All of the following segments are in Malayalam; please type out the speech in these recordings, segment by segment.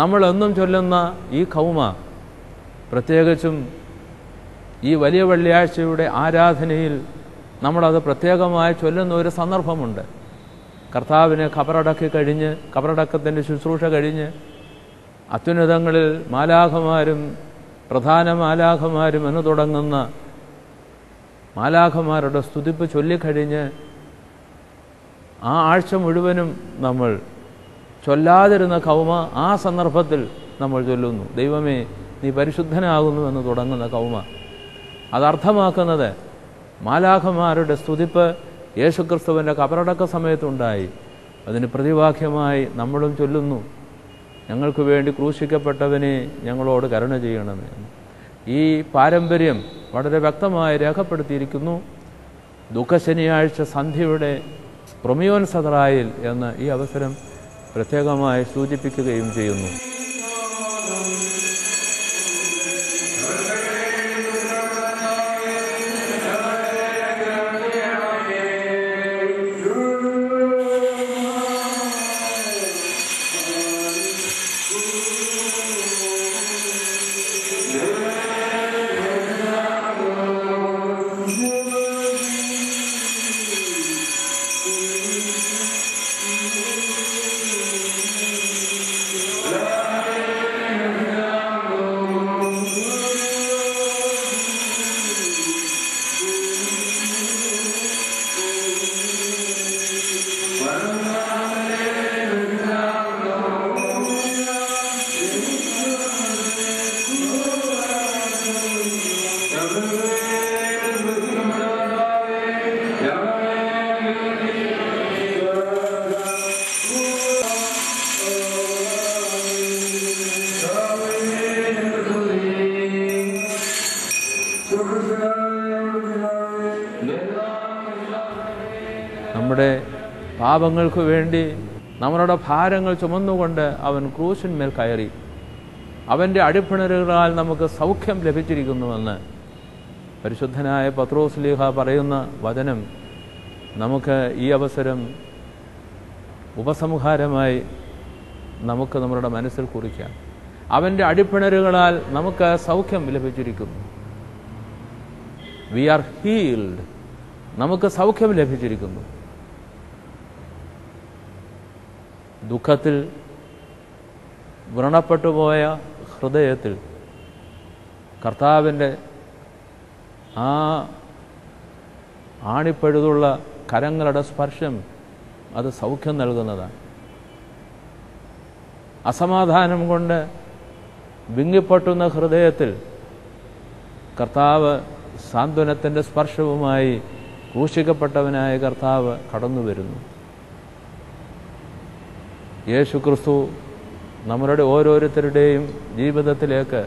നമ്മളെന്നും ചൊല്ലുന്ന ഈ കൗമ, പ്രത്യേകിച്ചും ഈ വലിയ വെള്ളിയാഴ്ചയുടെ ആരാധനയിൽ നമ്മളത് പ്രത്യേകമായി ചൊല്ലുന്ന ഒരു സന്ദർഭമുണ്ട്. കർത്താവിനെ ഖബറടക്കത്തിൻ്റെ ശുശ്രൂഷ കഴിഞ്ഞ് അത്യുന്നതങ്ങളിൽ മാലാഖമാരും പ്രധാന മാലാഖമാരും എന്ന് തുടങ്ങുന്ന മാലാഖമാരുടെ സ്തുതിപ്പ് ചൊല്ലിക്കഴിഞ്ഞ് ആ ആഴ്ച മുഴുവനും നമ്മൾ ചൊല്ലാതിരുന്ന കൗമ ആ സന്ദർഭത്തിൽ നമ്മൾ ചൊല്ലുന്നു. ദൈവമേ, നീ പരിശുദ്ധനാകുന്നു എന്ന് തുടങ്ങുന്ന കൗമ. അതർത്ഥമാക്കുന്നത് മാലാഖമാരുടെ സ്തുതിപ്പ് യേശുക്രിസ്തുവിൻ്റെ ഖബറടക്ക സമയത്തുണ്ടായി. അതിന് പ്രതിവാക്യമായി നമ്മളും ചൊല്ലുന്നു, ഞങ്ങൾക്ക് വേണ്ടി ക്രൂശിക്കപ്പെട്ടവനെ ഞങ്ങളോട് കരുണ ചെയ്യണമേ. ഈ പാരമ്പര്യം വളരെ വ്യക്തമായി രേഖപ്പെടുത്തിയിരിക്കുന്നു. ദുഃഖശനിയാഴ്ച സന്ധ്യയുടെ പ്രൊമിയോൻ സദറായിൽ എന്ന് ഈ അവസരം പ്രത്യേകമായി സൂചിപ്പിക്കുകയും ചെയ്യുന്നു. നമ്മുടെ പാപങ്ങൾക്ക് വേണ്ടി നമ്മളുടെ ഭാരങ്ങൾ ചുമന്നുകൊണ്ട് അവൻ ക്രൂശിന്മേൽ കയറി. അവൻ്റെ അടിപ്പിണരുകളാൽ നമുക്ക് സൗഖ്യം ലഭിച്ചിരിക്കുന്നുവെന്ന് പരിശുദ്ധനായ പത്രോസ് ലീഹ പറയുന്ന വചനം നമുക്ക് ഈ അവസരം ഉപസംഹാരമായി നമുക്ക് നമ്മുടെ മനസ്സിൽ കുറിക്കാം. അവൻ്റെ അടിപ്പിണരുകളാൽ നമുക്ക് സൗഖ്യം ലഭിച്ചിരിക്കുന്നു. We are healed. നമുക്ക് സൗഖ്യം ലഭിച്ചിരിക്കുന്നു. ദുഃഖത്തിൽ വ്രണപ്പെട്ടുപോയ ഹൃദയത്തിൽ കർത്താവിൻ്റെ ആ ആണിപ്പഴുതുള്ള കരങ്ങളുടെ സ്പർശം അത് സൗഖ്യം നൽകുന്നതാണ്. അസമാധാനം കൊണ്ട് വിങ്ങിപ്പൊട്ടുന്ന ഹൃദയത്തിൽ കർത്താവ് സാന്ത്വനത്തിൻ്റെ സ്പർശവുമായി ക്രൂശിക്കപ്പെട്ടവനായ കർത്താവ് കടന്നു വരുന്നു. യേശുക്രിസ്തു നമ്മളുടെ ഓരോരുത്തരുടെയും ജീവിതത്തിലേക്ക്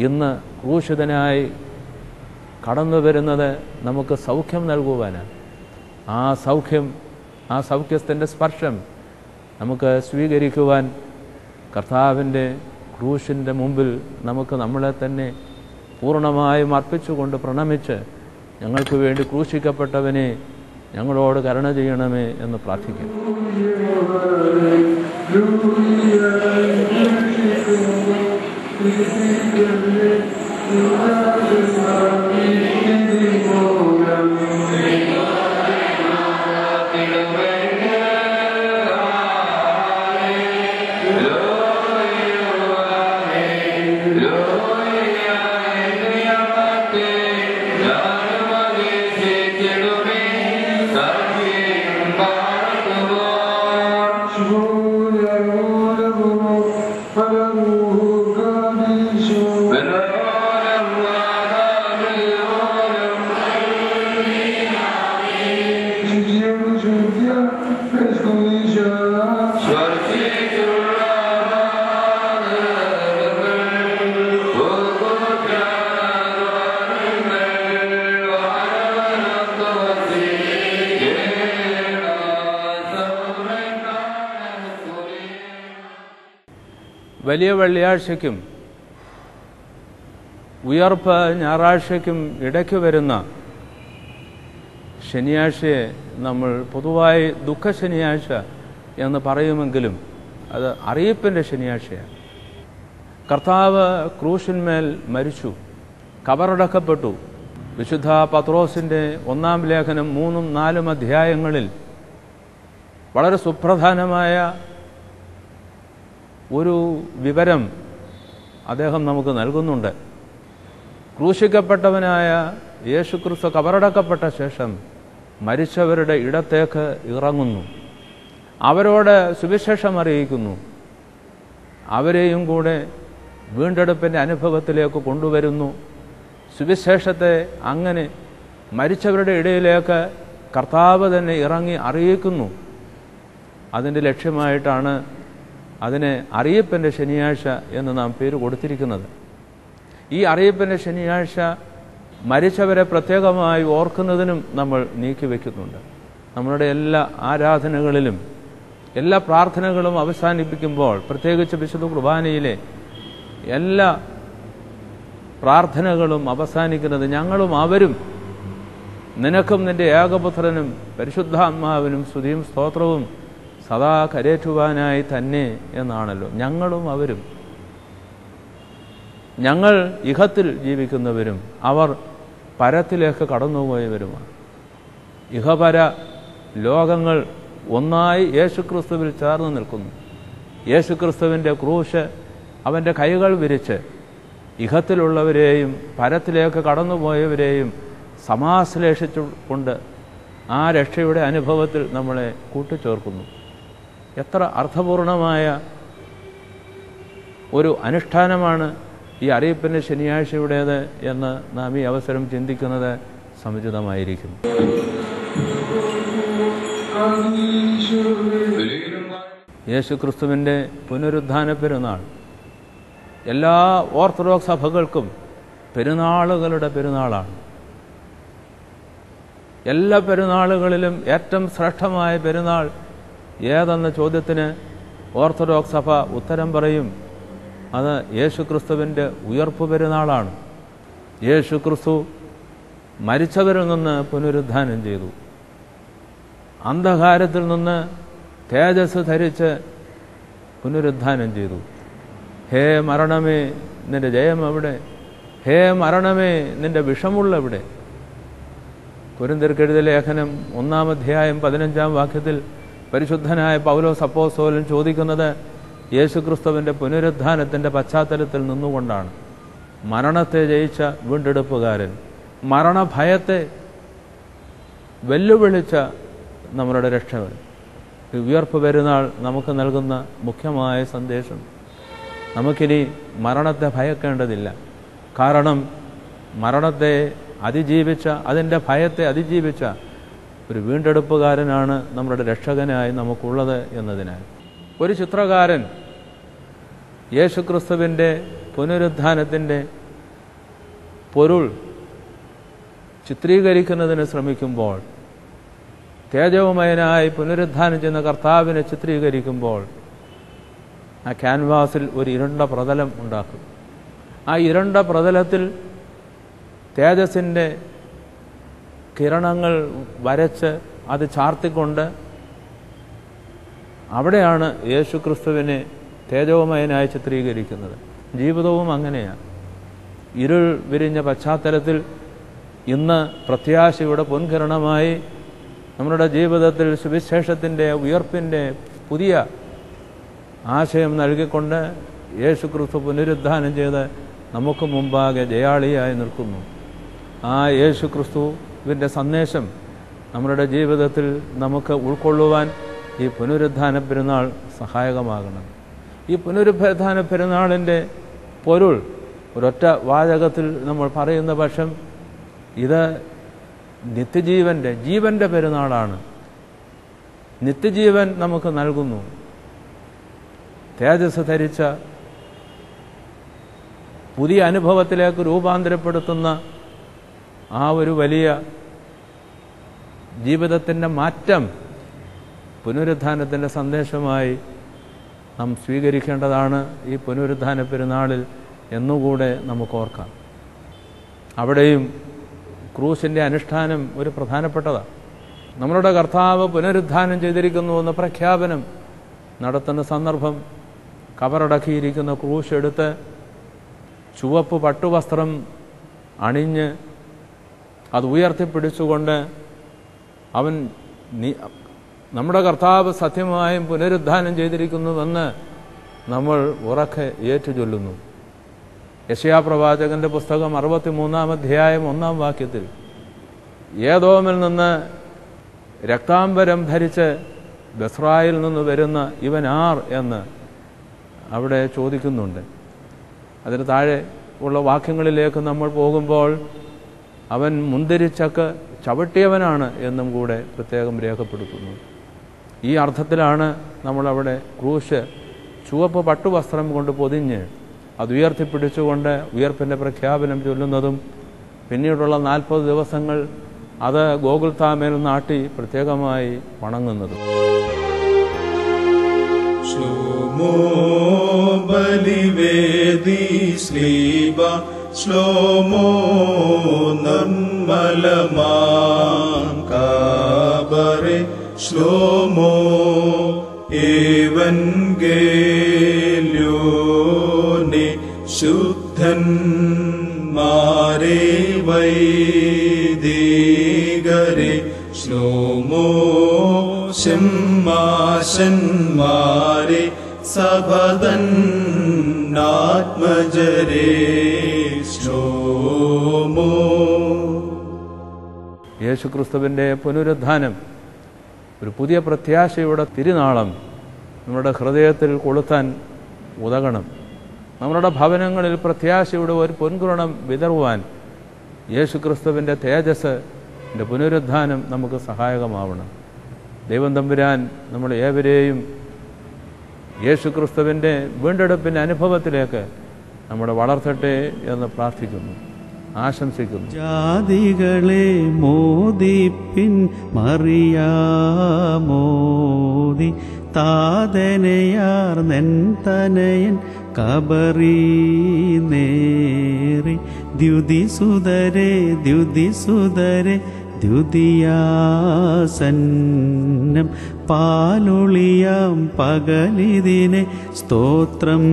ഇന്ന് ക്രൂശിതനായി കടന്നു വരുന്നത് നമുക്ക് സൗഖ്യം നൽകുവാനാണ്. ആ സൗഖ്യത്തിൻ്റെ സ്പർശം നമുക്ക് സ്വീകരിക്കുവാൻ കർത്താവിൻ്റെ ക്രൂശിൻ്റെ മുമ്പിൽ നമുക്ക് നമ്മളെ തന്നെ പൂർണ്ണമായും അർപ്പിച്ചുകൊണ്ട് പ്രണമിച്ച് ഞങ്ങൾക്ക് വേണ്ടി ക്രൂശിക്കപ്പെട്ടവനെ ഞങ്ങളോട് കരുണ ചെയ്യണമേ എന്ന് പ്രാർത്ഥിക്കും. വലിയ വെള്ളിയാഴ്ചയ്ക്കും ഉയർപ്പ് ഞായറാഴ്ചയ്ക്കും ഇടയ്ക്ക് വരുന്ന ശനിയാഴ്ചയെ നമ്മൾ പൊതുവായി ദുഃഖ ശനിയാഴ്ച എന്ന് പറയുമെങ്കിലും അത് അറിയിപ്പിൻ്റെ ശനിയാഴ്ചയാണ്. കർത്താവ് ക്രൂശിന്മേൽ മരിച്ചു, കബറടക്കപ്പെട്ടു. വിശുദ്ധ പത്രോസിൻ്റെ 1-ാം ലേഖനം 3-4 അധ്യായങ്ങളിൽ വളരെ സുപ്രധാനമായ ഒരു വിവരം അദ്ദേഹം നമുക്ക് നൽകുന്നുണ്ട്. ക്രൂശിക്കപ്പെട്ടവനായ യേശുക്രിസ്തു കബറടക്കപ്പെട്ട ശേഷം മരിച്ചവരുടെ ഇടത്തേക്ക് ഇറങ്ങുന്നു, അവരോട് സുവിശേഷം അറിയിക്കുന്നു, അവരെയും കൂടെ വീണ്ടെടുപ്പിൻ്റെ അനുഭവത്തിലേക്ക് കൊണ്ടുവരുന്നു. സുവിശേഷത്തെ അങ്ങനെ മരിച്ചവരുടെ ഇടയിലേക്ക് കർത്താവ് തന്നെ ഇറങ്ങി അറിയിക്കുന്നു. അതിൻ്റെ ലക്ഷ്യമായിട്ടാണ് അതിനെ അറിയിപ്പിൻ്റെ ശനിയാഴ്ച എന്ന് നാം പേര് കൊടുത്തിരിക്കുന്നത്. ഈ അറിയിപ്പിൻ്റെ ശനിയാഴ്ച മരിച്ചവരെ പ്രത്യേകമായി ഓർക്കുന്നതിനും നമ്മൾ നീക്കിവെക്കുന്നുണ്ട്. നമ്മളുടെ എല്ലാ ആരാധനകളിലും എല്ലാ പ്രാർത്ഥനകളും അവസാനിപ്പിക്കുമ്പോൾ, പ്രത്യേകിച്ച് വിശുദ്ധ കുർബാനയിലെ എല്ലാ പ്രാർത്ഥനകളും അവസാനിക്കുന്നത് ഞങ്ങളും അവരും നിനക്കും നിന്റെ ഏകപുത്രനും പരിശുദ്ധാത്മാവിനും സ്തുതിയും സ്തോത്രവും സദാ കരേറ്റുവാനായി തന്നെ എന്നാണല്ലോ. ഞങ്ങളും അവരും, ഞങ്ങൾ ഇഹത്തിൽ ജീവിക്കുന്നവരും അവർ പരത്തിലേക്ക് കടന്നുപോയവരുമാണ്. ഇഹപര ലോകങ്ങൾ ഒന്നായി യേശുക്രിസ്തുവിൽ ചേർന്ന് നിൽക്കുന്നു. യേശുക്രിസ്തുവിൻ്റെ ക്രൂശ് അവൻ്റെ കൈകൾ വിരിച്ച് ഇഹത്തിലുള്ളവരെയും പരത്തിലേക്ക് കടന്നുപോയവരെയും സമാശ്ലേഷിച്ചുകൊണ്ട് ആ രക്ഷയുടെ അനുഭവത്തിൽ നമ്മളെ കൂട്ടിച്ചേർക്കുന്നു. എത്ര അർത്ഥപൂർണമായ ഒരു അനുഷ്ഠാനമാണ് ഈ അറിയിപ്പിൻ്റെ ശനിയാഴ്ചയുടേത് എന്ന് നാം ഈ അവസരം ചിന്തിക്കുന്നത് സമുചിതമായിരിക്കും. യേശുക്രിസ്തുവിൻ്റെ പുനരുദ്ധാന പെരുന്നാൾ എല്ലാ ഓർത്തഡോക്സ് സഭകൾക്കും പെരുന്നാളുകളുടെ പെരുന്നാളാണ്. എല്ലാ പെരുന്നാളുകളിലും ഏറ്റവും ശ്രേഷ്ഠമായ പെരുന്നാൾ ഏതെന്ന ചോദ്യത്തിന് ഓർത്തഡോക്സ് സഭ ഉത്തരം പറയും, അത് യേശുക്രിസ്തുവിൻ്റെ ഉയർപ്പ് പെരുന്നാളാണ്. യേശുക്രിസ്തു മരിച്ചവരിൽ നിന്ന് പുനരുദ്ധാനം ചെയ്തു, അന്ധകാരത്തിൽ നിന്ന് തേജസ് ധരിച്ച് പുനരുദ്ധാനം ചെയ്തു. ഹേ മരണമേ നിന്റെ ജയം എവിടെ? ഹേ മരണമേ നിന്റെ വിഷമുള്ളെവിടെ? കൊരിന്ത്യർക്കെഴുതിയ ലേഖനം 1-ാം അധ്യായം 15-ാം വാക്യത്തിൽ പരിശുദ്ധനായ പൗലോസ് അപ്പോസ്തലൻ ചോദിക്കുന്നത് യേശുക്രിസ്തുവിൻ്റെ പുനരുദ്ധാനത്തിൻ്റെ പശ്ചാത്തലത്തിൽ നിന്നുകൊണ്ടാണ്. മരണത്തെ ജയിച്ച വീണ്ടെടുപ്പുകാരൻ, മരണഭയത്തെ വെല്ലുവിളിച്ച നമ്മളുടെ രക്ഷകൻ. ഉയർപ്പ് പെരുന്നാൾ നമുക്ക് നൽകുന്ന മുഖ്യമായ സന്ദേശം, നമുക്കിനി മരണത്തെ ഭയക്കേണ്ടതില്ല. കാരണം മരണത്തെ അതിജീവിച്ച, അതിൻ്റെ ഭയത്തെ അതിജീവിച്ച ഒരു വീണ്ടെടുപ്പുകാരനാണ് നമ്മുടെ രക്ഷകനായി നമുക്കുള്ളത് എന്നതിനാൽ. ഒരു ചിത്രകാരൻ യേശുക്രിസ്തുവിൻ്റെ പുനരുദ്ധാനത്തിൻ്റെ പൊരുൾ ചിത്രീകരിക്കുന്നതിന് ശ്രമിക്കുമ്പോൾ, തേജോമയനായി പുനരുദ്ധാനം ചെയ്യുന്ന കർത്താവിനെ ചിത്രീകരിക്കുമ്പോൾ ആ ക്യാൻവാസിൽ ഒരു ഇരുണ്ട പ്രതലം ഉണ്ടാക്കും. ആ ഇരുണ്ട പ്രതലത്തിൽ തേജസ്സിൻ്റെ കിരണങ്ങൾ വരച്ച് അത് ചാർത്തിക്കൊണ്ട് അവിടെയാണ് യേശുക്രിസ്തുവിനെ തേജോമയനായി ചിത്രീകരിക്കുന്നത്. ജീവിതവും അങ്ങനെയാണ്. ഇരുൾ വിരിഞ്ഞ പശ്ചാത്തലത്തിൽ ഇന്ന് പ്രത്യാശയുടെ പൊൻകിരണമായി നമ്മുടെ ജീവിതത്തിൽ സുവിശേഷത്തിൻ്റെ ഉയർപ്പിൻ്റെ പുതിയ ആശയം നൽകിക്കൊണ്ട് യേശുക്രിസ്തു പുനരുദ്ധാനം ചെയ്ത് നമുക്ക് മുമ്പാകെ ജയാളിയായി നിൽക്കുന്നു. ആ യേശുക്രിസ്തുവിൻ്റെ സന്ദേശം നമ്മുടെ ജീവിതത്തിൽ നമുക്ക് ഉൾക്കൊള്ളുവാൻ ഈ പുനരുദ്ധാന പെരുന്നാൾ സഹായകമാകണം. ഈ പുനരുദ്ധാന പെരുന്നാളിൻ്റെ പൊരുൾ ഒരൊറ്റ വാചകത്തിൽ നമ്മൾ പറയുന്ന പക്ഷം ഇത് നിത്യജീവൻ്റെ, ജീവൻ്റെ പെരുന്നാളാണ്. നിത്യജീവൻ നമുക്ക് നൽകുന്നു. തേജസ് ധരിച്ച പുതിയ അനുഭവത്തിലേക്ക് രൂപാന്തരപ്പെടുത്തുന്ന ആ ഒരു വലിയ ജീവിതത്തിൻ്റെ മാറ്റം പുനരുദ്ധാനത്തിൻ്റെ സന്ദേശമായി നാം സ്വീകരിക്കേണ്ടതാണ് ഈ പുനരുദ്ധാന പെരുന്നാളിൽ എന്നുകൂടെ നമുക്ക് ഓർക്കാം. അവിടെയും ക്രൂശിൻ്റെ അനുഷ്ഠാനം ഒരു പ്രധാനപ്പെട്ടതാണ്. നമ്മളുടെ കർത്താവ് പുനരുദ്ധാനം ചെയ്തിരിക്കുന്നു എന്ന പ്രഖ്യാപനം നടത്തുന്ന സന്ദർഭം കബറടക്കിയിരിക്കുന്ന ക്രൂശ് എടുത്ത് ചുവപ്പ് പട്ടുവസ്ത്രം അണിഞ്ഞ് അത് ഉയർത്തിപ്പിടിച്ചുകൊണ്ട് അവൻ നമ്മുടെ കർത്താവ് സത്യമായും പുനരുദ്ധാനം ചെയ്തിരിക്കുന്നുവെന്ന് നമ്മൾ ഉറക്കെ ഏറ്റുചൊല്ലുന്നു. യെശയ്യാപ്രവാചകന്റെ പുസ്തകം 63-ാം അധ്യായം 1-ാം വാക്യത്തിൽ ഏദോമിൽ നിന്ന് രക്താംബരം ധരിച്ച് ബസ്രായിൽ നിന്ന് വരുന്ന ഇവൻ ആർ എന്ന് അവിടെ ചോദിക്കുന്നുണ്ട്. അതിന് താഴെ ഉള്ള വാക്യങ്ങളിലേക്ക് നമ്മൾ പോകുമ്പോൾ അവൻ മുന്തിരിച്ചക്ക് ചവിട്ടിയവനാണ് എന്നും കൂടെ പ്രത്യേകം രേഖപ്പെടുത്തുന്നു. ഈ അർത്ഥത്തിലാണ് നമ്മളവിടെ ക്രൂശ് ചുവപ്പ് പട്ടുവസ്ത്രം കൊണ്ട് പൊതിഞ്ഞ് അത് ഉയർത്തിപ്പിടിച്ചുകൊണ്ട് ഉയർപ്പിൻ്റെ പ്രഖ്യാപനം ചൊല്ലുന്നതും പിന്നീടുള്ള 40 ദിവസങ്ങൾ അത് ഗോകുൽത്താമേൽ നാട്ടി പ്രത്യേകമായി വണങ്ങുന്നതും. ബലിവേദി ശ്രീബ ശ്ലോമോ നിർമ്മലമാകാബരെ ശ്ലോമോ ഏവൻഗേല്യോനെ ശുദ്ധന്മാരെ വൈദികരെ ശ്ലോമോ ശമ്മാശന്മാരെ സഭതന്നാത്മജരേ ശ്ലോമോ. യേശുക്രിസ്തുവിൻ്റെ പുനരുദ്ധാനം ഒരു പുതിയ പ്രത്യാശയുടെ തിരുനാളം നമ്മുടെ ഹൃദയത്തിൽ കൊളുത്താൻ ഉതകണം. നമ്മളുടെ ഭവനങ്ങളിൽ പ്രത്യാശയുടെ ഒരു പൊൻകിരണം വിതറുവാൻ യേശുക്രിസ്തുവിൻ്റെ തേജസ് പുനരുദ്ധാനം നമുക്ക് സഹായകമാവണം. ദൈവം തമ്പുരാൻ നമ്മൾ ഏവരെയും യേശുക്രിസ്തുവിൻ്റെ വീണ്ടെടുപ്പിൻ്റെ അനുഭവത്തിലേക്ക് നമ്മളെ വളർത്തട്ടെ എന്ന് പ്രാർത്ഥിക്കുന്നു, ആശംസിക്കുന്നു. ജാതികളെ മോദിപ്പിൻ മറിയാമോദി താതനയാർ നെൻതനയൻ കബറി നേറി ദ്യുതിസുതരെ ദ്യുതിസുതരെ ദ്യുതിയാസന്നം പാലൊളിയാം പകലിതിനെ സ്തോത്രം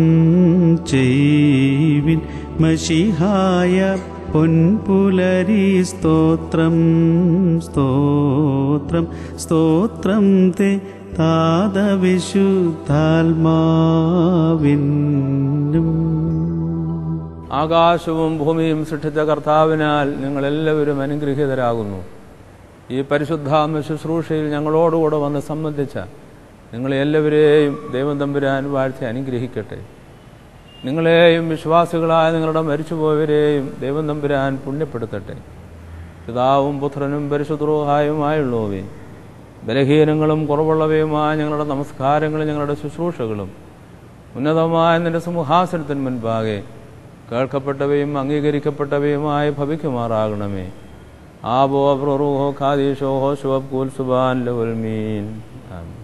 ചെയ്വിൻ മഷിഹായ പൊൻപുലരി സ്തോത്രം സ്തോത്രം സ്തോത്രം തേ താതവിശുദ്ധാത്മാവിനും. ആകാശവും ഭൂമിയും സൃഷ്ടിച്ച കർത്താവിനാൽ നിങ്ങളെല്ലാവരും അനുഗ്രഹീതരാകുന്നു. ഈ പരിശുദ്ധാത്മ ശുശ്രൂഷയിൽ ഞങ്ങളോടുകൂടെ വന്ന് സംബന്ധിച്ച നിങ്ങളെല്ലാവരെയും ദൈവം തമ്പുരാൻ വാഴ്ത്തി അനുഗ്രഹിക്കട്ടെ. നിങ്ങളെയും വിശ്വാസികളായ നിങ്ങളുടെ മരിച്ചുപോയവരെയും ദൈവം തമ്പുരാൻ പുണ്യപ്പെടുത്തട്ടെ. പിതാവും പുത്രനും പരിശുദ്ധ റൂഹായുമായുള്ളവേ, ബലഹീനങ്ങളും കുറവുള്ളവയുമായ ഞങ്ങളുടെ നമസ്കാരങ്ങളും ഞങ്ങളുടെ ശുശ്രൂഷകളും ഉന്നതമായ നിന്റെ സിംഹാസനത്തിന് മുൻപാകെ കേൾക്കപ്പെട്ടവയും അംഗീകരിക്കപ്പെട്ടവയുമായി ഭവിക്കുമാറാകണമേ. ആബോ റൂഹോ ഖാദീഷോ ഹോ ശുഭ കൂൽ സുബാൻ ലവൽ മീൻ. ആമീൻ.